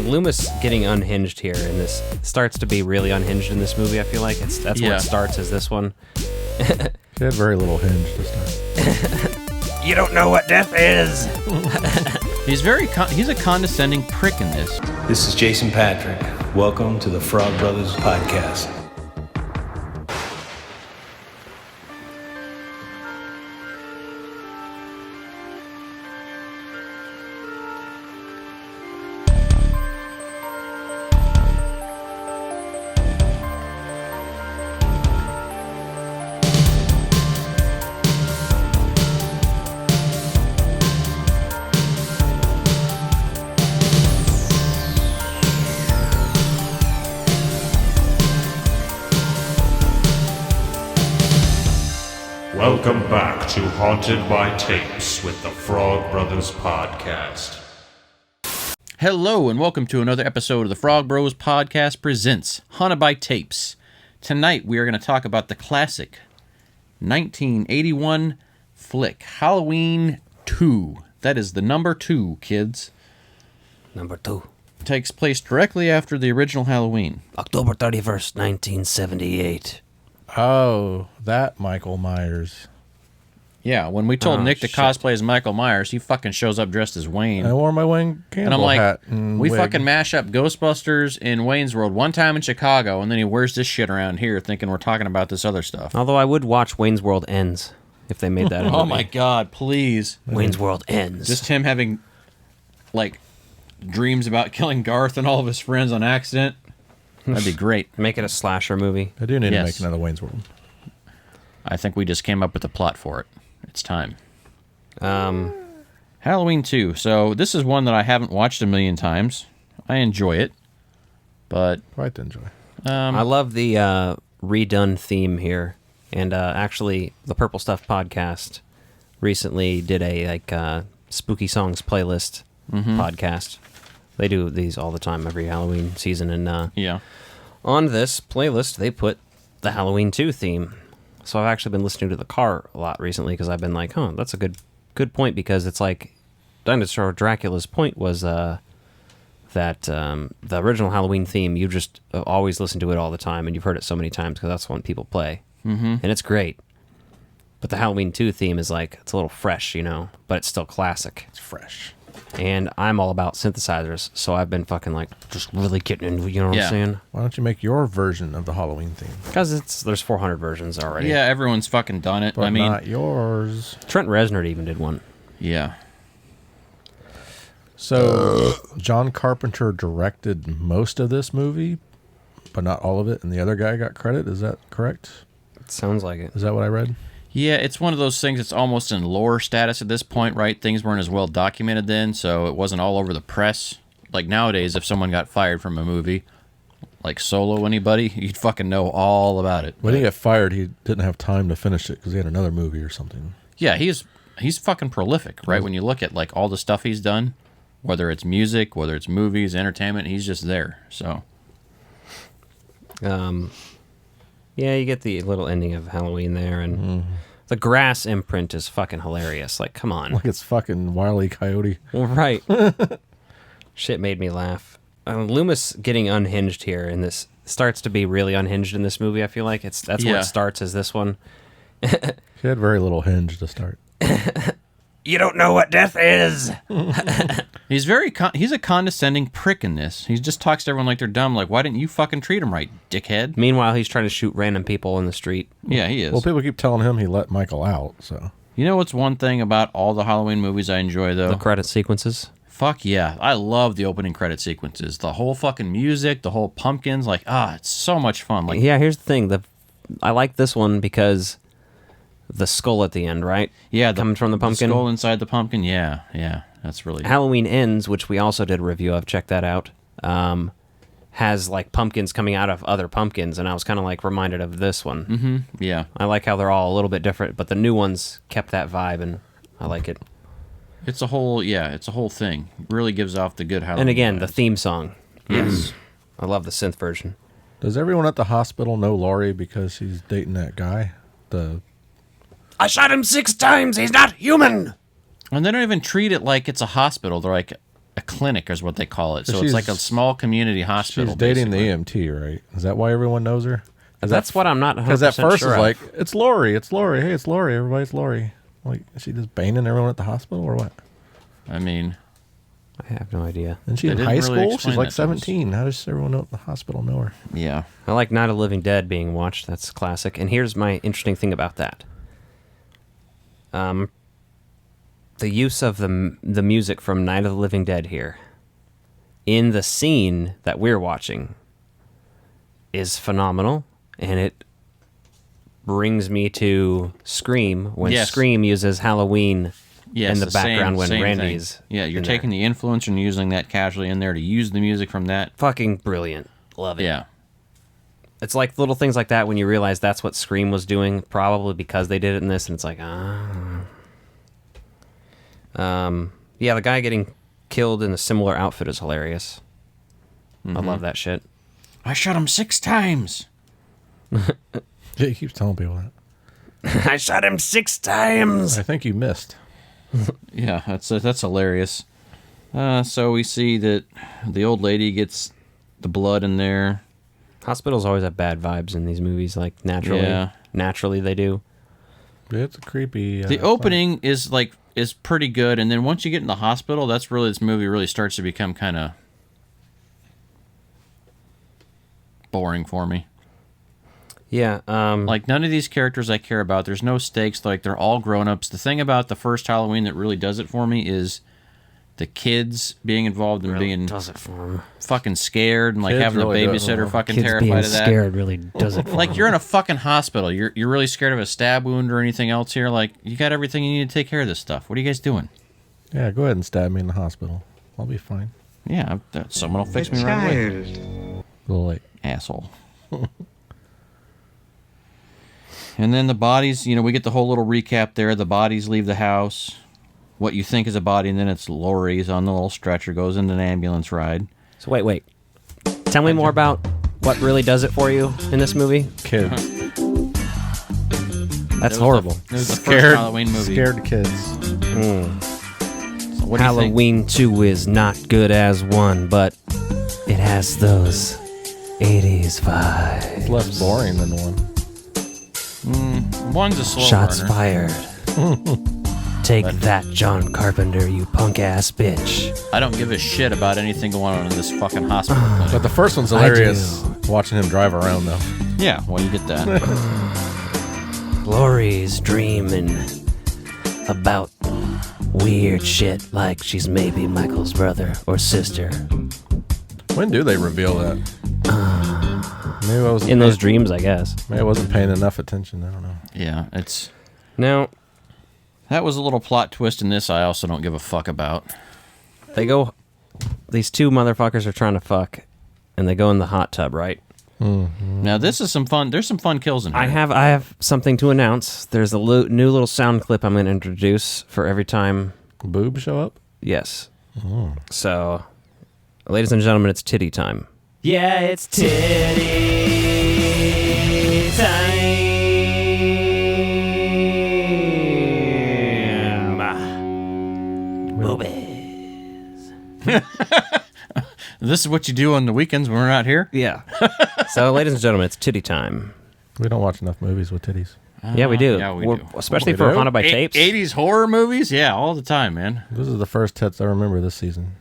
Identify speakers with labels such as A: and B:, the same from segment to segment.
A: Loomis getting unhinged here, and this starts to be really unhinged in this movie. I feel like that's what it starts as this one.
B: He had very little hinge this time.
A: You don't know what death is.
C: He's a condescending prick in this.
D: This is Jason Patrick. Welcome to the Frog Brothers Podcast.
E: Welcome back to Haunted by Tapes with the Frog Brothers Podcast.
C: Hello, and welcome to another episode of the Frog Bros Podcast presents Haunted by Tapes. Tonight, we are going to talk about the classic 1981 flick, Halloween 2. That is the number 2, kids.
A: Number 2.
C: Takes place directly after the original Halloween.
A: October 31st, 1978.
B: Oh, that Michael Myers.
C: Yeah, when we told Nick to
A: shit.
C: cosplay as Michael Myers, he fucking shows up dressed as Wayne.
B: I wore my Wayne
C: And I'm
B: Campbell
C: like,
B: hat and
C: we
B: wig.
C: fucking mash up Ghostbusters in Wayne's World one time in Chicago, and then he wears this shit around here thinking we're talking about this other stuff.
A: Although I would watch Wayne's World Ends if they made that.
C: Oh my god, please.
A: Wayne's World Ends.
C: Just him having, like, dreams about killing Garth and all of his friends on accident. That'd be great.
A: Make it a slasher movie.
B: I do need to
C: Yes.
B: make another Wayne's World.
C: I think we just came up with a plot for it. It's time.
A: Um,
C: Halloween 2. So this is one that I haven't watched a million times. I enjoy it, but
B: Quite to enjoy.
A: I love the redone theme here, and actually, the Purple Stuff podcast recently did a spooky songs playlist podcast. They do these all the time every Halloween season, and
C: yeah.
A: on this playlist they put the Halloween 2 theme. So I've actually been listening to the car a lot recently because I've been like, that's a good point, because it's like Dinosaur Dracula's point was that the original Halloween theme, you just always listen to it all the time, and you've heard it so many times because that's what people play. Mm-hmm. And it's great. But the Halloween 2 theme is like, it's a little fresh, but it's still classic.
B: It's fresh.
A: And I'm all about synthesizers, so I've been fucking like just really getting into, what
C: Yeah.
A: I'm saying?
B: Why don't you make your version of the Halloween theme?
A: Because there's 400 versions already.
C: Yeah, everyone's fucking done it.
B: But
C: I mean,
B: not yours.
A: Trent Reznor even did one.
C: yeah.
B: So, John Carpenter directed most of this movie, but not all of it, and the other guy got credit. Is that correct?
A: It sounds like it.
B: Is that what I read?
C: Yeah, it's one of those things that's almost in lore status at this point, right? Things weren't as well documented then, so it wasn't all over the press. Like nowadays, if someone got fired from a movie, like Solo anybody, you'd fucking know all about it.
B: When he got fired, he didn't have time to finish it because he had another movie or something.
C: Yeah, he's fucking prolific, right? When you look at like all the stuff he's done, whether it's music, whether it's movies, entertainment, he's just there. So,
A: Yeah, you get the little ending of Halloween there, and the grass imprint is fucking hilarious. Like, come on.
B: Like it's fucking Wile E. Coyote.
A: Right. Shit made me laugh. Loomis getting unhinged here, and this starts to be really unhinged in this movie. I feel like that's what
C: Yeah.
A: it starts as this one.
B: He had very little hinge to start.
A: You don't know what death is.
C: he's he's a condescending prick in this. He just talks to everyone like they're dumb. Like, why didn't you fucking treat him right, dickhead?
A: Meanwhile, he's trying to shoot random people in the street.
C: Yeah, he is.
B: Well, people keep telling him he let Michael out, so.
C: You know what's one thing about all the Halloween movies I enjoy, though?
A: The credit sequences.
C: Fuck yeah. I love the opening credit sequences. The whole fucking music, the whole pumpkins. Like, it's so much fun. Like,
A: Yeah, here's the thing. I like this one because the skull at the end, right?
C: yeah,
A: Coming from the pumpkin.
C: skull inside the pumpkin. Yeah. That's really
A: Halloween Ends, which we also did a review of, check that out, has like pumpkins coming out of other pumpkins, and I was kind of like reminded of this one.
C: yeah.
A: I like how they're all a little bit different, but the new ones kept that vibe, and I like it.
C: It's a whole thing. Really gives off the good Halloween.
A: And again, the
C: vibes.
A: theme song.
C: Yes.
A: I love the synth version.
B: Does everyone at the hospital know Laurie because he's dating that guy?
A: I shot him 6 times. He's not human.
C: And they don't even treat it like it's a hospital. They're like, a clinic, is what they call it. So
B: She's-
C: it's like a small community hospital.
B: She's dating
C: basically.
B: the EMT, right? Is that why everyone knows her?
A: That's what I'm not 100%
B: Because at first
A: sure
B: it's
A: of.
B: like, it's Lori, it's Lori. Hey, it's Lori. Everybody's Lori. Like, is she just banging everyone at the hospital or what?
C: I mean,
A: I have no idea.
B: Isn't she
C: They
B: in
C: didn't
B: high
C: really
B: school?
C: explain
B: She's like
C: that to us.
B: 17. How does everyone at the hospital know her?
C: yeah.
A: I like Night of the Living Dead being watched. That's classic. And here's my interesting thing about that. The use of the music from Night of the Living Dead here in the scene that we're watching is phenomenal, and it brings me to Scream when
C: Yes.
A: Scream uses Halloween
C: Yes,
A: in the background when
C: same
A: Randy's
C: thing. Yeah, you're
A: in
C: taking
A: there.
C: the influence and using that casually in there to use the music from that.
A: Fucking brilliant. Love it.
C: Yeah.
A: It's like little things like that when you realize that's what Scream was doing, probably because they did it in this, and it's like, yeah, the guy getting killed in a similar outfit is hilarious. I love that shit.
C: I shot him 6 times.
B: Yeah, he keeps telling people that.
A: I shot him 6 times.
B: I think you missed.
C: Yeah, that's hilarious. So we see that the old lady gets the blood in there.
A: Hospitals always have bad vibes in these movies, like naturally.
C: Yeah.
A: Naturally, they do.
B: It's a creepy.
C: The opening is pretty good, and then once you get in the hospital, that's really this movie really starts to become kind of boring for me.
A: Yeah.
C: Like, none of these characters I care about. There's no stakes. Like, they're all grown-ups. The thing about the first Halloween that really does it for me is the kids being involved and being
A: does it for him.
C: fucking scared and, like,
B: Kids
C: having
B: really
C: the
B: do it for
C: babysitter
B: 'em.
C: fucking
A: Kids being
C: terrified of that.
A: scared really does it for
C: Like,
A: him.
C: you're in a fucking hospital. You're really scared of a stab wound or anything else here. Like, you got everything you need to take care of this stuff. What are you guys doing?
B: Yeah, go ahead and stab me in the hospital. I'll be fine.
C: Yeah, someone will fix me right away.
B: A little late.
C: Asshole. And then the bodies, we get the whole little recap there. The bodies leave the house. What you think is a body, and then it's Lori's on the little stretcher, goes into an ambulance ride.
A: So wait. Tell me more about what really does it for you in this movie.
B: Kids.
A: That's horrible.
C: It was the first Halloween movie.
B: Scared kids.
C: So what do you think?
A: Halloween 2 is not good as 1, but it has those 80s vibes.
B: It's less boring than one.
C: One's a slow
A: Shots
C: burner.
A: fired. Take that, John Carpenter, you punk ass bitch.
C: I don't give a shit about anything going on in this fucking hospital
B: But
C: clinic.
B: the first one's
A: I
B: hilarious. Watching him drive around, though.
C: Yeah, well, you get that.
A: Lori's dreaming about weird shit like she's maybe Michael's brother or sister.
B: When do they reveal that? Maybe I wasn't
A: In those
B: paying-
A: dreams, I guess.
B: Maybe I wasn't paying enough attention. I don't know.
C: Yeah,
A: Now,
C: that was a little plot twist in this I also don't give a fuck about.
A: these two motherfuckers are trying to fuck, and they go in the hot tub, right?
C: Now, this is some fun. There's some fun kills in here.
A: I have something to announce. There's a new little sound clip I'm going to introduce for every time.
B: Boobs show up?
A: Yes. So, ladies and gentlemen, it's titty time. Yeah, it's titty time. Boobies.
C: This is what you do on the weekends when we're not here?
A: Yeah. So, ladies and gentlemen, it's titty time.
B: We don't watch enough movies with titties.
A: Yeah, we do.
C: Yeah, we
A: We're-
C: do.
A: Especially
B: We
A: for
B: do?
A: Haunted by Tapes.
C: 80s horror movies? Yeah, all the time, man.
B: This is the first tits I remember this season.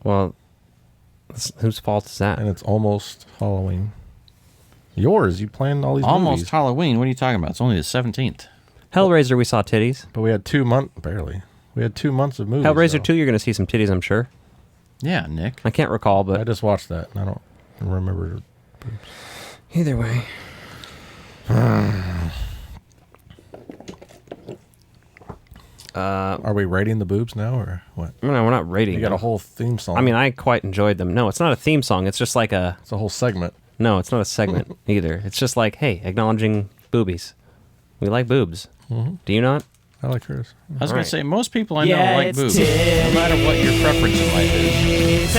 A: Well, whose fault is that?
B: And it's almost Halloween. Yours. You planned all these
C: Almost
B: movies.
C: Halloween. What are you talking about? It's only the 17th.
A: Hellraiser, we saw titties.
B: But we had 2 months. Barely. We had 2 months of movies.
A: Hellraiser
B: though.
A: 2, you're going to see some titties, I'm sure.
C: Yeah, Nick.
A: I can't recall,
B: I
A: but
B: just watched that. And I don't remember.
A: either way.
B: Are we rating the boobs now or what?
A: No, we're not rating
B: You got a
A: them.
B: whole theme song.
A: I mean, I quite enjoyed them. No, it's not a theme song. It's just like a...
B: it's a whole segment.
A: No, it's not a segment either. It's just like, hey, acknowledging boobies. We like boobs. Do you not?
B: I like hers.
C: I was going
A: Alright.
C: to say, most people I know like boobs. No matter what your preference in life is.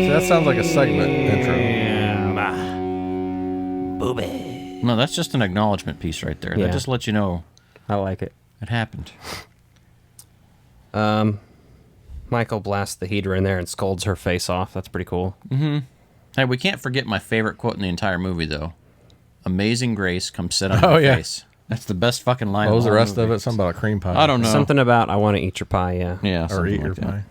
B: See, that sounds like a segment intro.
C: No, that's just an acknowledgement piece right there.
A: Yeah.
C: That just lets you know
A: I like it.
C: it happened.
A: Michael blasts the heater in there and scolds her face off. That's pretty cool.
C: Hey, we can't forget my favorite quote in the entire movie, though. Amazing Grace, come sit on
B: Oh,
C: my
B: yeah.
C: face. That's the best fucking line.
B: What was
C: of
B: the
C: whole
B: rest of
C: movie.
B: it? Something about a cream pie.
C: I don't know.
A: Something about I want to eat your pie, yeah.
C: Yeah,
B: Or
C: something
B: eat your
C: like that.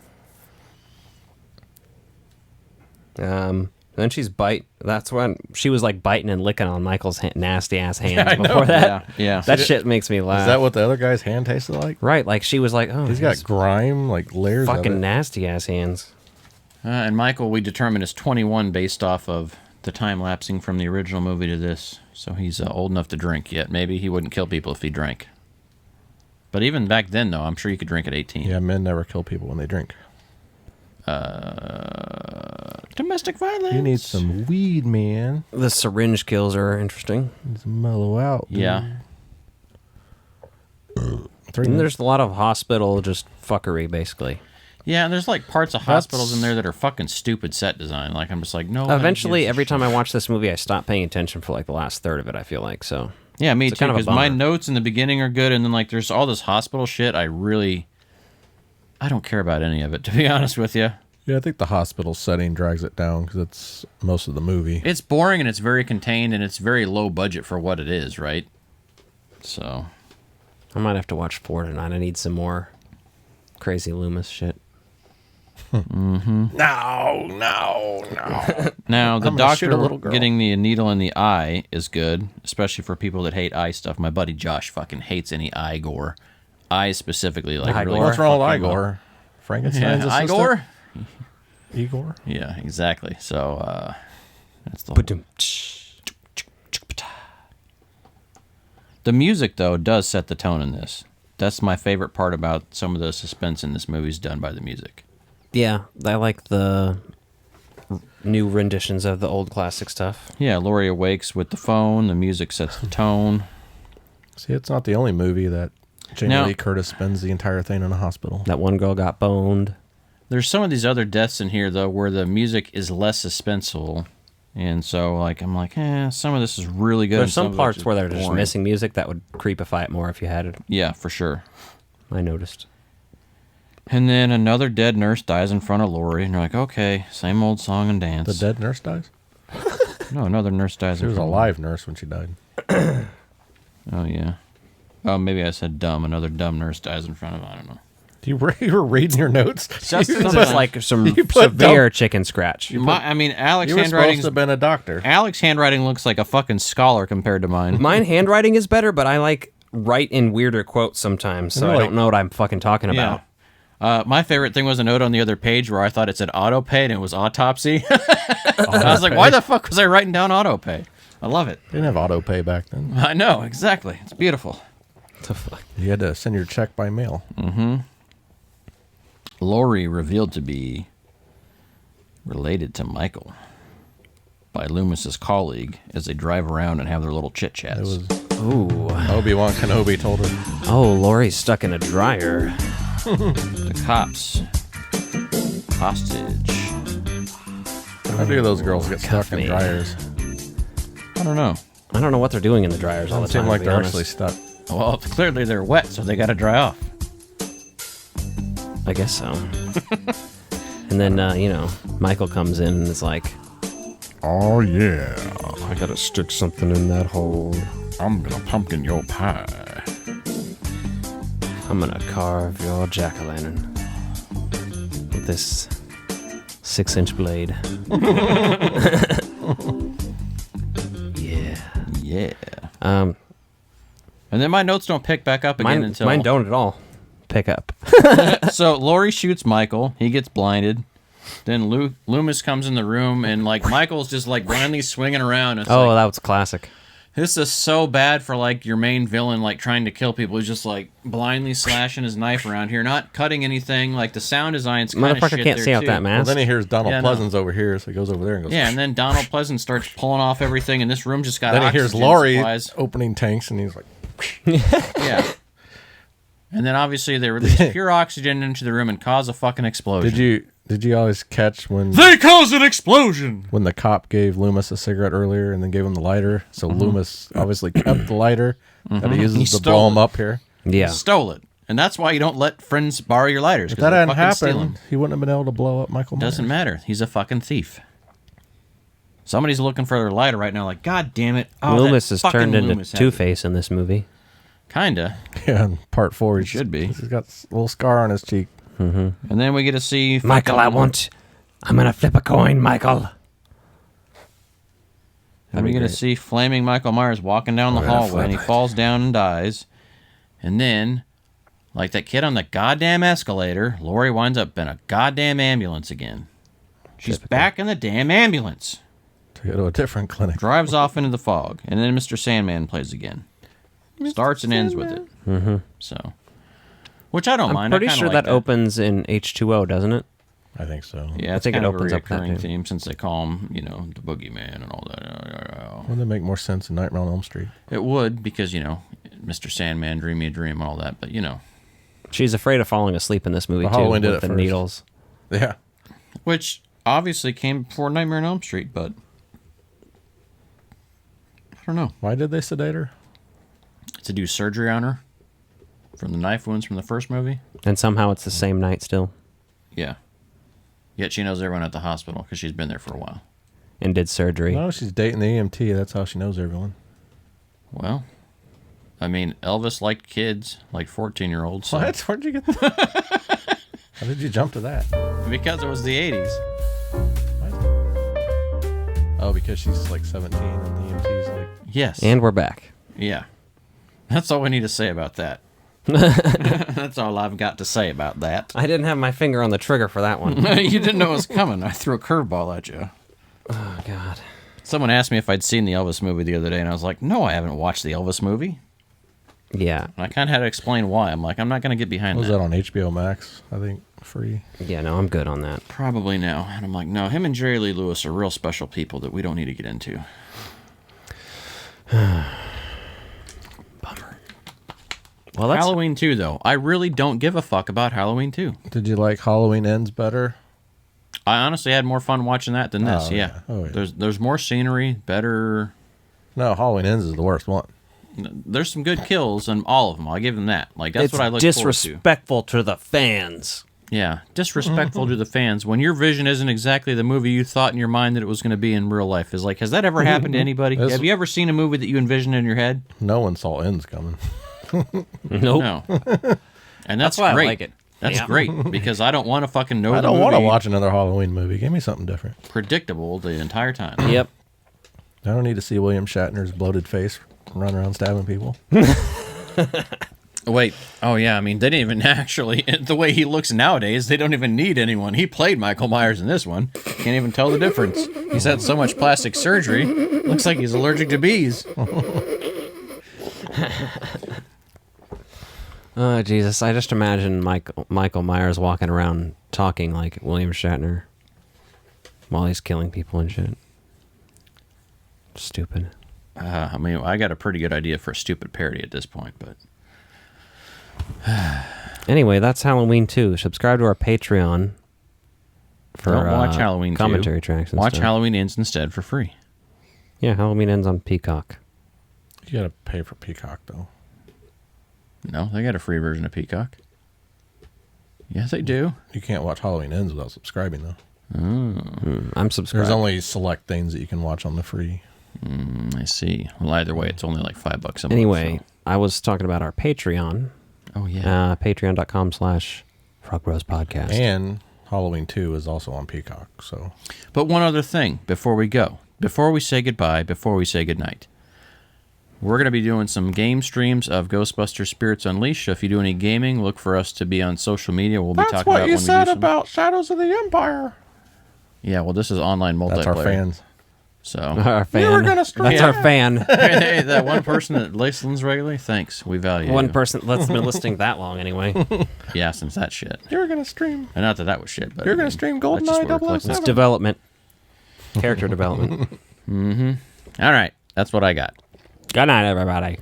B: pie.
A: Then she's that's when she was like biting and licking on Michael's nasty ass hands
B: I know.
A: before that.
C: Yeah.
A: That shit makes me laugh.
B: Is that what the other guy's hand tasted like?
A: Right, like she was like, oh,
B: He's got
A: his
B: grime, like layers
A: fucking
B: of it.
A: nasty ass hands.
C: And Michael, we determined, is 21 based off of the time lapsing from the original movie to this. So he's old enough to drink yet. Maybe he wouldn't kill people if he drank. But even back then, though, I'm sure you could drink at 18.
B: Yeah, men never kill people when they drink.
C: Domestic violence.
B: You need some weed, man.
A: The syringe kills are interesting.
B: Need to mellow out. Dude.
C: Yeah.
B: 3
A: And
B: minutes.
A: there's a lot of hospital just fuckery, basically.
C: Yeah, and there's like parts of hospitals in there that are fucking stupid set design. Like, I'm just like, no. one
A: Eventually,
C: gives a
A: every
C: shit.
A: time I watch this movie, I stop paying attention for like the last third of it, I feel like. So
C: Yeah, me
A: It's
C: too.
A: kind of a
C: Because my
A: bummer.
C: notes in the beginning are good, and then like there's all this hospital shit. I don't care about any of it, to be honest with you.
B: Yeah, I think the hospital setting drags it down because it's most of the movie.
C: It's boring and it's very contained and it's very low budget for what it is, right? So
A: I might have to watch 4 tonight. I need some more crazy Loomis shit.
B: No.
C: now the
B: I'm gonna shoot a
C: doctor
B: little girl.
C: getting the needle in the eye is good, especially for people that hate eye stuff. My buddy Josh fucking hates any eye gore. Eyes specifically, like
A: Eye
C: really.
A: gore?
B: What's wrong with
C: fuck him up.
B: Igor? Frankenstein's
C: Yeah,
B: assistant?
C: Igor?
B: Igor?
C: Yeah, exactly. So that's the
A: Ba-dum.
C: The music, though, does set the tone in this. That's my favorite part about some of the suspense in this movie is done by the music.
A: Yeah, I like the new renditions of the old classic stuff.
C: Yeah, Laurie awakes with the phone. The music sets the tone.
B: See, it's not the only movie that Jamie
C: Now-
B: Lee Curtis spends the entire thing in a hospital.
A: That one girl got boned.
C: There's some of these other deaths in here, though, where the music is less suspenseful. And so, like, I'm like, some of this is really good.
A: There's
C: and
A: some
C: of it
A: parts
C: is
A: where they're just
C: boring.
A: missing music that would creepify it more if you had it.
C: Yeah, for sure.
A: I noticed.
C: And then another dead nurse dies in front of Laurie, and you're like, okay, same old song and dance.
B: The dead nurse dies?
C: No, another nurse dies
B: She
C: in
B: was a
C: front of
B: live nurse when she died.
C: Oh, yeah. Oh, maybe I said dumb. Another dumb nurse dies in front of, I don't know.
B: You were reading your notes?
C: Just
A: It's
C: something
A: like some
B: You put
A: severe chicken scratch.
C: Alex
B: You were supposed
C: handwriting.
B: to have been a doctor.
C: Alex handwriting looks like a fucking scholar compared to mine.
A: Mine handwriting is better, but I like write in weirder quotes sometimes, so I
B: Really?
A: don't know what I'm fucking talking about.
C: My favorite thing was a note on the other page where I thought it said autopay and it was autopsy. I was like, why the fuck was I writing down autopay? I love it.
B: They didn't have auto pay back then.
C: I know, exactly. It's beautiful.
A: What the fuck?
B: You had to send your check by mail.
C: Laurie revealed to be related to Michael by Loomis's colleague as they drive around and have their little chit
B: It
C: chats.
B: was
A: Ooh.
B: Obi-Wan Kenobi told her.
A: Oh, Laurie's stuck in a dryer.
C: The cops. Hostage.
B: How do those girls get
A: Cuff
B: stuck in
A: me.
B: dryers?
C: I don't know.
A: I don't know what they're doing in the dryers all the
B: Doesn't
A: time.
B: seem like
A: to be
B: they're
A: honest.
B: actually stuck.
C: Well, clearly they're wet, so they got to dry off.
A: I guess so. And then, Michael comes in and is like,
B: Oh, yeah.
A: I gotta stick something in that hole.
C: I'm gonna pumpkin your pie.
A: I'm gonna carve your jack-o'-lantern with this 6-inch blade. Yeah.
C: Yeah.
A: Um,
C: And then my notes don't pick back up again until
A: mine don't at all pick up.
C: So Laurie shoots Michael. He gets blinded. Then Loomis comes in the room, and like Michael's just like blindly swinging around. It's
A: Oh,
C: like,
A: that was classic.
C: this is so bad for like your main villain, like trying to kill people. He's just like blindly slashing his knife around here, not cutting anything. Like the sound design's kind of
A: Motherfucker
C: shit
A: can't
C: there
A: see out
C: too.
A: that
B: Well,
A: mask.
B: then he hears Donald
C: Yeah, no.
B: Pleasance over here, so he goes over there and goes.
C: Yeah, and then Donald Pleasant starts pulling off everything, and this room just got
B: Then he hears
C: oxygen
B: Laurie
C: supplies.
B: opening tanks, and he's like,
C: Yeah. And then obviously they release pure oxygen into the room and cause a fucking explosion.
B: Did you always catch when
C: caused an explosion!
B: when the cop gave Loomis a cigarette earlier and then gave him the lighter? So Loomis obviously kept the lighter that he uses
C: He
B: to
C: stole
B: blow him
C: it.
B: up here.
A: Yeah.
C: Stole it. And that's why you don't let friends borrow your lighters.
B: If
C: 'cause
B: that
C: they'll
B: hadn't
C: fucking steal 'em.
B: happened, he wouldn't have been able to blow up Michael Myers.
C: Doesn't matter. He's a fucking thief. Somebody's looking for their lighter right now. Like, God damn it! Oh,
A: Loomis
C: that
A: is
C: fucking
A: turned into
C: Loomis had
A: Two-Face in this movie.
C: it. Kinda.
B: Yeah, in part 4, he
C: should be.
B: He's got a little scar on his cheek.
C: And then we get to see
A: Michael, I'm gonna flip a coin, Michael.
C: And we get to see flaming Michael Myers walking down the hallway, and he falls down and dies. And then, like that kid on the goddamn escalator, Lori winds up in a goddamn ambulance again. She's back in the damn ambulance.
B: To go to a different clinic.
C: Drives off into the fog, and then Mr. Sandman plays again. Starts and ends with it. Mm-hmm. So, which I don't mind.
A: I'm pretty
C: I
A: sure
C: like
A: that opens in H2O, doesn't it?
B: I think so.
C: Yeah, it's
A: think it
C: kind of
A: opens
C: a
A: up that
C: recurring
A: too.
C: theme since they call him, the boogeyman and all that.
B: Wouldn't it make more sense in Nightmare on Elm Street?
C: It would, because, Mr. Sandman, Dream Me a Dream, and all that, but,
A: She's afraid of falling asleep in this movie,
B: Well,
A: too,
B: Halloween did
A: with
B: it
A: the
B: first.
A: needles.
B: Yeah.
C: Which obviously came before Nightmare on Elm Street, but I don't know.
B: Why did they sedate her?
C: To do surgery on her from the knife wounds from the first movie?
A: And somehow it's the same night still.
C: Yeah. Yet she knows everyone at the hospital because she's been there for a while.
A: And did surgery.
B: No, she's dating the EMT. That's how she knows everyone.
C: Well, I mean, Elvis liked kids, like 14-year-olds. So.
B: What? Where'd you get that? How did you jump to that?
C: Because it was the 80s.
B: What? Oh, because she's like 17 and the EMT's like...
C: Yes.
A: And we're back.
C: Yeah. That's all we need to say about that. That's all I've got to say about that.
A: I didn't have my finger on the trigger for that one.
C: You didn't know it was coming. I threw a curveball at you.
A: Oh, God.
C: Someone asked me if I'd seen the Elvis movie the other day, and I was like, no, I haven't watched the Elvis movie.
A: Yeah.
C: And I kind of had to explain why. I'm like, I'm not going to get behind
B: Was
C: that.
B: that on HBO Max? I think free.
A: Yeah, no, I'm good on that.
C: Probably no. And I'm like, no, him and Jerry Lee Lewis are real special people that we don't need to get into.
A: Bummer. Well, that's...
C: Halloween 2, though. I really don't give a fuck about Halloween 2.
B: Did you like Halloween Ends better?
C: I honestly had more fun watching that than this,
B: Oh,
C: yeah.
B: yeah. Oh, yeah.
C: There's more scenery, better...
B: No, Halloween Ends is the worst one.
C: There's some good kills in all of them. I'll give them that. Like, that's
A: it's
C: what I look forward to.
A: disrespectful to the fans.
C: Yeah, disrespectful to the fans. When your vision isn't exactly the movie you thought in your mind that it was going to be in real life. Is like, has that ever happened to anybody?
B: That's-
C: Have you ever seen a movie that you envisioned in your head?
B: No one saw Ends coming.
A: Nope.
C: No. And that's
A: why I
C: great.
A: like it.
C: That's
A: Yeah.
C: great because I don't want to fucking know
B: I
C: the
B: don't want to
C: movie
B: watch another Halloween movie. Give me something different.
C: predictable the entire time.
A: Yep.
B: I don't need to see William Shatner's bloated face run around stabbing people.
C: Wait. Oh, yeah. I mean, they didn't even actually, the way he looks nowadays, they don't even need anyone. He played Michael Myers in this one. Can't even tell the difference. He's had so much plastic surgery. Looks like he's allergic to bees.
A: Oh, Jesus. I just imagine Michael Myers walking around talking like William Shatner while he's killing people and shit. Stupid.
C: I mean, I got a pretty good idea for a stupid parody at this point, but
A: Anyway, that's Halloween 2. Subscribe to our Patreon for
C: don't watch Halloween 2.
A: commentary tracks and
C: Watch
A: stuff.
C: Halloween Ends instead for free.
A: Yeah, Halloween Ends on Peacock.
B: You gotta pay for Peacock though.
C: No, they got a free version of Peacock. Yeah, they do.
B: You can't watch Halloween Ends without subscribing though.
A: I'm subscribed.
B: There's only select things that you can watch on the free.
C: I see. Well, either way, it's only like $5 a month.
A: Anyway,
C: so-
A: I was talking about our Patreon.
C: Oh, yeah.
A: Patreon.com/Frog Bros Podcast.
B: And Halloween 2 is also on Peacock. So
C: But one other thing before we go, before we say goodbye, before we say goodnight. We're going to be doing some game streams of Ghostbusters Spirits Unleashed. So if you do any gaming, look for us to be on social media. We'll be talking about when we do some...
B: Shadows of the Empire.
C: Yeah, well, this is online multiplayer.
B: That's our fans.
C: So
A: Our fan.
B: were gonna stream
A: That's
C: Yeah.
A: our fan.
C: hey, that one person that listens regularly, thanks. We value
A: One
C: you.
A: person that's been listening that long anyway.
C: Yeah, since that shit.
B: You're gonna stream.
C: And not that that was shit, but
B: You're
C: I
B: gonna
C: mean,
B: stream
C: that's just
B: GoldenEye
C: what we're
B: 007.
C: collecting.
A: It's development. Character development.
C: All right, that's what I got.
A: Good night, everybody.